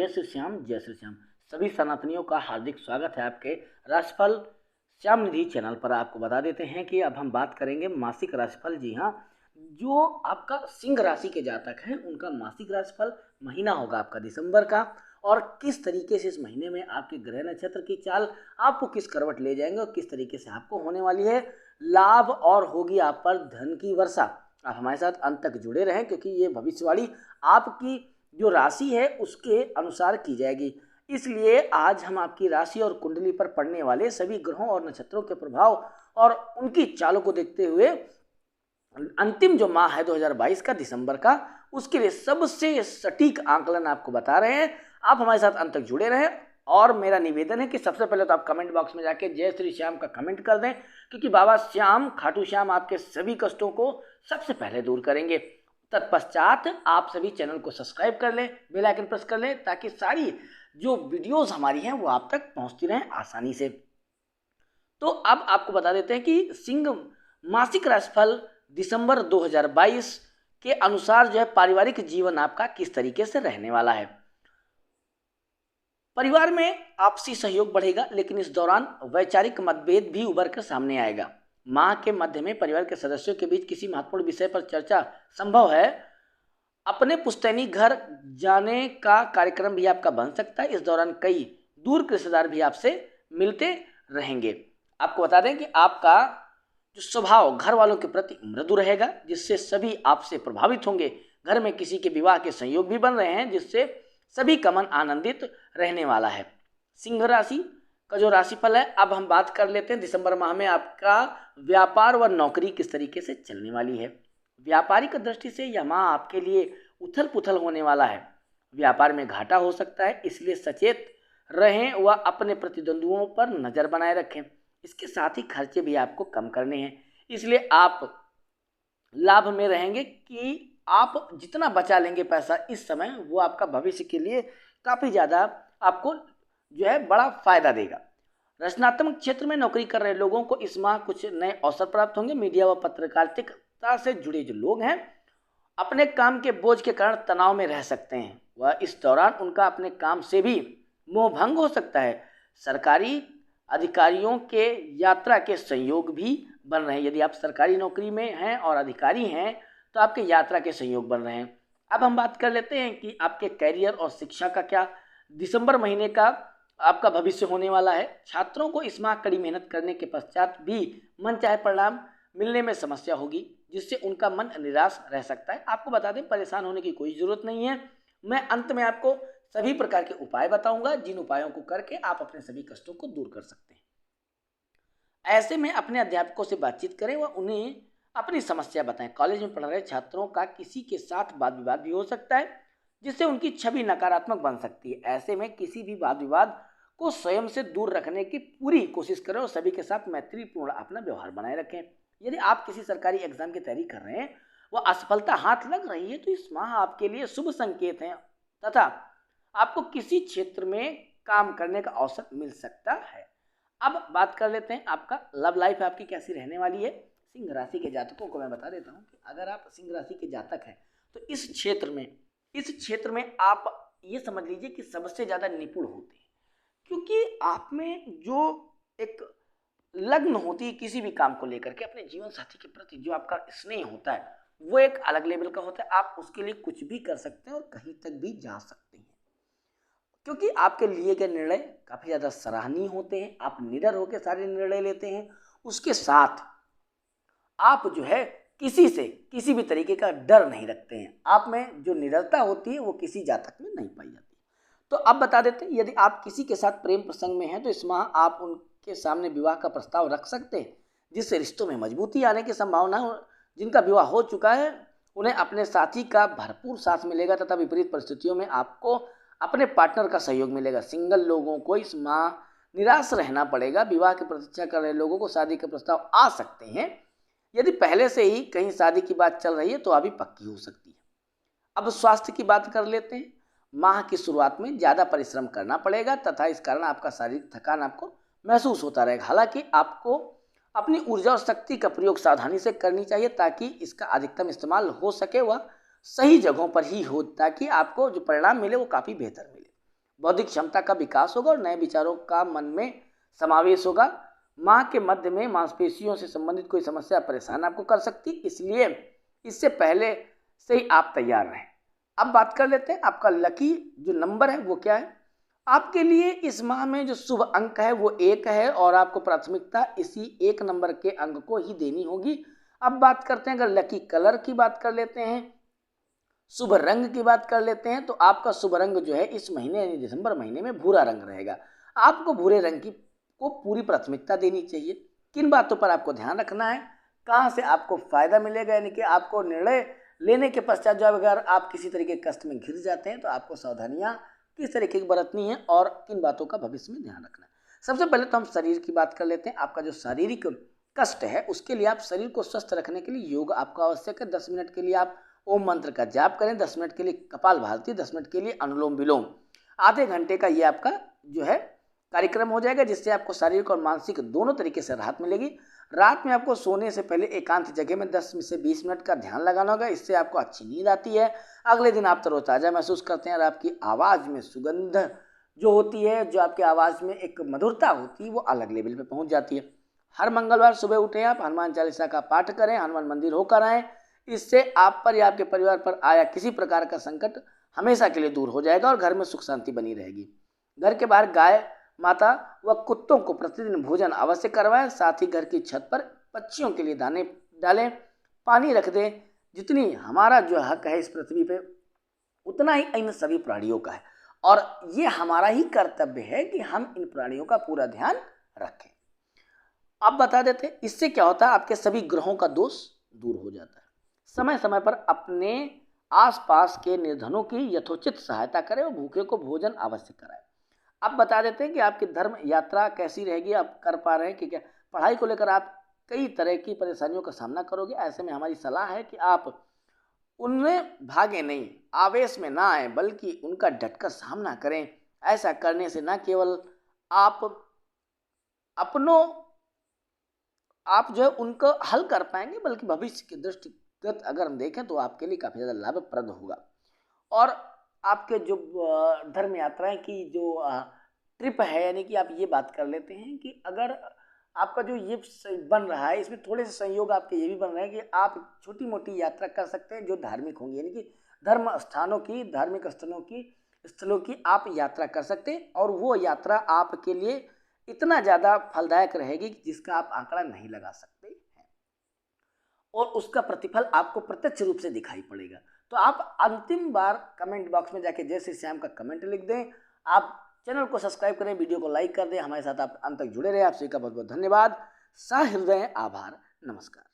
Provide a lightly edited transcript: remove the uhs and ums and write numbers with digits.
श्री श्याम, जय श्री श्याम। सभी सनातनियों का हार्दिक स्वागत है आपके राशिफल श्याम निधि चैनल पर। आपको बता देते हैं कि अब हम बात करेंगे मासिक राशिफल। जी हाँ, जो आपका सिंह राशि के जातक हैं उनका मासिक राशिफल महीना होगा आपका दिसंबर का, और किस तरीके से इस महीने में आपके ग्रह नक्षत्र की चाल आपको किस करवट ले जाएंगे और किस तरीके से आपको होने वाली है लाभ और होगी आप पर धन की वर्षा। आप हमारे साथ अंत तक जुड़े रहें, क्योंकि ये भविष्यवाणी आपकी जो राशि है उसके अनुसार की जाएगी। इसलिए आज हम आपकी राशि और कुंडली पर पड़ने वाले सभी ग्रहों और नक्षत्रों के प्रभाव और उनकी चालों को देखते हुए अंतिम जो माह है 2022 का दिसंबर का, उसके लिए सबसे सटीक आंकलन आपको बता रहे हैं। आप हमारे साथ अंत तक जुड़े रहें, और मेरा निवेदन है कि सबसे पहले तो आप कमेंट बॉक्स में जाके जय श्री श्याम का कमेंट कर दें, क्योंकि बाबा श्याम खाटू श्याम आपके सभी कष्टों को सबसे पहले दूर करेंगे। तत्पश्चात आप सभी चैनल को सब्सक्राइब कर लें, बेल आइकन प्रेस कर लें, ताकि सारी जो वीडियोस हमारी हैं वो आप तक पहुंचती रहें आसानी से। तो अब आपको बता देते हैं कि सिंह मासिक राशिफल दिसंबर 2022 के अनुसार जो है पारिवारिक जीवन आपका किस तरीके से रहने वाला है। परिवार में आपसी सहयोग बढ़ेगा, लेकिन इस दौरान वैचारिक मतभेद भी उभर कर सामने आएगा। माह के मध्य में परिवार के सदस्यों के बीच किसी महत्वपूर्ण विषय पर चर्चा संभव है। अपने पुश्तैनी घर जाने का कार्यक्रम भी आपका बन सकता है। इस दौरान कई दूर के रिश्तेदार भी आपसे मिलते रहेंगे। आपको बता दें कि आपका जो स्वभाव घर वालों के प्रति मृदु रहेगा, जिससे सभी आपसे प्रभावित होंगे। घर में किसी के विवाह के संयोग भी बन रहे हैं, जिससे सभी का मन आनंदित रहने वाला है। सिंह राशि का जो राशिफल है, अब हम बात कर लेते हैं दिसंबर माह में आपका व्यापार व नौकरी किस तरीके से चलने वाली है। व्यापारिक दृष्टि से यह माह आपके लिए उथल पुथल होने वाला है। व्यापार में घाटा हो सकता है, इसलिए सचेत रहें व अपने प्रतिद्वंद्वियों पर नजर बनाए रखें। इसके साथ ही खर्चे भी आपको कम करने हैं, इसलिए आप लाभ में रहेंगे कि आप जितना बचा लेंगे पैसा इस समय, वो आपका भविष्य के लिए काफ़ी ज़्यादा आपको जो है बड़ा फायदा देगा। रचनात्मक क्षेत्र में नौकरी कर रहे लोगों को इस माह कुछ नए अवसर प्राप्त होंगे। मीडिया व पत्रकारिता से जुड़े जो लोग हैं अपने काम के बोझ के कारण तनाव में रह सकते हैं, वह इस दौरान उनका अपने काम से भी मोह भंग हो सकता है। सरकारी अधिकारियों के यात्रा के संयोग भी बन रहे हैं। यदि आप सरकारी नौकरी में हैं और अधिकारी हैं तो आपके यात्रा के संयोग बन रहे हैं। अब हम बात कर लेते हैं कि आपके कैरियर और शिक्षा का क्या दिसंबर महीने का आपका भविष्य होने वाला है। छात्रों को इस माह कड़ी मेहनत करने के पश्चात भी मनचाहे परिणाम मिलने में समस्या होगी, जिससे उनका मन निराश रह सकता है। आपको बता दें, परेशान होने की कोई ज़रूरत नहीं है। मैं अंत में आपको सभी प्रकार के उपाय बताऊंगा, जिन उपायों को करके आप अपने सभी कष्टों को दूर कर सकते हैं। ऐसे में अपने अध्यापकों से बातचीत करें व उन्हें अपनी समस्या बताएं। कॉलेज में पढ़ रहे छात्रों का किसी के साथ वाद विवाद भी हो सकता है, जिससे उनकी छवि नकारात्मक बन सकती है। ऐसे में किसी भी वाद विवाद को स्वयं से दूर रखने की पूरी कोशिश करें और सभी के साथ मैत्रीपूर्ण अपना व्यवहार बनाए रखें। यदि आप किसी सरकारी एग्जाम की तैयारी कर रहे हैं व असफलता हाथ लग रही है, तो इस माह आपके लिए शुभ संकेत हैं तथा आपको किसी क्षेत्र में काम करने का अवसर मिल सकता है। अब बात कर लेते हैं आपका लव लाइफ आपकी कैसी रहने वाली है। सिंह राशि के जातकों को मैं बता देता हूँ कि अगर आप सिंह राशि के जातक हैं तो इस क्षेत्र में आप ये समझ लीजिए कि सबसे ज़्यादा निपुण होते हैं, क्योंकि आप में जो एक लग्न होती है किसी भी काम को लेकर के, अपने जीवन साथी के प्रति जो आपका स्नेह होता है वो एक अलग लेवल का होता है। आप उसके लिए कुछ भी कर सकते हैं और कहीं तक भी जा सकते हैं, क्योंकि आपके लिए गए निर्णय काफ़ी ज़्यादा सराहनीय होते हैं। आप निडर होकर सारे निर्णय लेते हैं। उसके साथ आप जो है किसी से किसी भी तरीके का डर नहीं रखते हैं। आप में जो निडरता होती है वो किसी जातक में नहीं पाई जाती। तो अब बता देते हैं, यदि आप किसी के साथ प्रेम प्रसंग में हैं तो इस माह आप उनके सामने विवाह का प्रस्ताव रख सकते हैं, जिससे रिश्तों में मजबूती आने की संभावना हो। जिनका विवाह हो चुका है उन्हें अपने साथी का भरपूर साथ मिलेगा तथा विपरीत परिस्थितियों में आपको अपने पार्टनर का सहयोग मिलेगा। सिंगल लोगों को इस माह निराश रहना पड़ेगा। विवाह की प्रतीक्षा कर रहे लोगों को शादी के प्रस्ताव आ सकते हैं। यदि पहले से ही कहीं शादी की बात चल रही है तो अभी पक्की हो सकती है। अब स्वास्थ्य की बात कर लेते हैं। माह की शुरुआत में ज़्यादा परिश्रम करना पड़ेगा तथा इस कारण आपका शारीरिक थकान आपको महसूस होता रहेगा। हालांकि आपको अपनी ऊर्जा और शक्ति का प्रयोग सावधानी से करनी चाहिए, ताकि इसका अधिकतम इस्तेमाल हो सके वह सही जगहों पर ही हो, ताकि आपको जो परिणाम मिले वो काफ़ी बेहतर मिले। बौद्धिक क्षमता का विकास होगा और नए विचारों का मन में समावेश होगा। माह के मध्य में मांसपेशियों से संबंधित कोई समस्या परेशान आपको कर सकती, इसलिए इससे पहले से ही आप तैयार रहें। अब बात कर लेते हैं आपका लकी जो नंबर है वो क्या है। आपके लिए इस माह में जो शुभ अंक है वो 1 है और आपको प्राथमिकता इसी 1 नंबर के अंक को ही देनी होगी। अब बात करते हैं, अगर लकी कलर की बात कर लेते हैं, शुभ रंग की बात कर लेते हैं, तो आपका शुभ रंग जो है इस महीने यानी दिसंबर महीने में भूरा रंग रहेगा। आपको भूरे रंग की को पूरी प्राथमिकता देनी चाहिए। किन बातों पर आपको ध्यान रखना है, कहाँ से आपको फायदा मिलेगा, यानी कि आपको निर्णय लेने के पश्चात जो अगर आप किसी तरीके के कष्ट में घिर जाते हैं तो आपको सावधानियां किस तरीके की बरतनी है और किन बातों का भविष्य में ध्यान रखना है। सबसे पहले तो हम शरीर की बात कर लेते हैं। आपका जो शारीरिक कष्ट है उसके लिए आप शरीर को स्वस्थ रखने के लिए योग आपको आवश्यक है। 10 मिनट के लिए आप ओम मंत्र का जाप करें, 10 मिनट के लिए कपाल भाती, 10 मिनट के लिए अनुलोम विलोम, आधे घंटे का ये आपका जो है कार्यक्रम हो जाएगा, जिससे आपको शारीरिक और मानसिक दोनों तरीके से राहत मिलेगी। रात में आपको सोने से पहले एकांत जगह में 10 से 20 मिनट का ध्यान लगाना होगा, इससे आपको अच्छी नींद आती है। अगले दिन आप तरोताज़ा महसूस करते हैं और आपकी आवाज़ में सुगंध जो होती है, जो आपकी आवाज़ में एक मधुरता होती है, वो अलग लेवल पे पहुंच जाती है। हर मंगलवार सुबह उठें, आप हनुमान चालीसा का पाठ करें, हनुमान मंदिर होकर आएँ, इससे आप पर या आपके परिवार पर आया किसी प्रकार का संकट हमेशा के लिए दूर हो जाएगा और घर में सुख शांति बनी रहेगी। घर के बाहर गाय माता व कुत्तों को प्रतिदिन भोजन अवश्य करवाएं, साथ ही घर की छत पर पक्षियों के लिए दाने डालें, पानी रख दें। जितनी हमारा जो हक है इस पृथ्वी पे उतना ही इन सभी प्राणियों का है और ये हमारा ही कर्तव्य है कि हम इन प्राणियों का पूरा ध्यान रखें। अब बता देते हैं इससे क्या होता है, आपके सभी ग्रहों का दोष दूर हो जाता है। समय समय पर अपने आसपास के निर्धनों की यथोचित सहायता करें और भूखे को भोजन अवश्य कराएं। अब बता देते हैं कि आपकी धर्म यात्रा कैसी रहेगी, आप कर पा रहे हैं कि क्या। पढ़ाई को लेकर आप कई तरह की परेशानियों का सामना करोगे, ऐसे में हमारी सलाह है कि आप उनमें भागे नहीं, आवेश में ना आए, बल्कि उनका डटकर सामना करें। ऐसा करने से न केवल आप अपनों आप जो है उनको हल कर पाएंगे, बल्कि भविष्य के दृष्टिगत अगर हम देखें तो आपके लिए काफ़ी ज़्यादा लाभप्रद होगा। और आपके जो धर्म यात्राएं की जो ट्रिप है, यानी कि आप ये बात कर लेते हैं कि अगर आपका जो ये बन रहा है इसमें थोड़े से संयोग आपके ये भी बन रहे हैं कि आप छोटी मोटी यात्रा कर सकते हैं जो धार्मिक होंगी, यानी कि धर्म स्थानों की, धार्मिक स्थलों की आप यात्रा कर सकते हैं और वो यात्रा आपके लिए इतना ज़्यादा फलदायक रहेगी कि जिसका आप आंकड़ा नहीं लगा सकते हैं और उसका प्रतिफल आपको प्रत्यक्ष रूप से दिखाई पड़ेगा। तो आप अंतिम बार कमेंट बॉक्स में जाके जय श्री श्याम का कमेंट लिख दें। आप चैनल को सब्सक्राइब करें, वीडियो को लाइक कर दें, हमारे साथ आप अंत तक जुड़े रहे। आप सभी का बहुत बहुत धन्यवाद, सहृदय आभार, नमस्कार।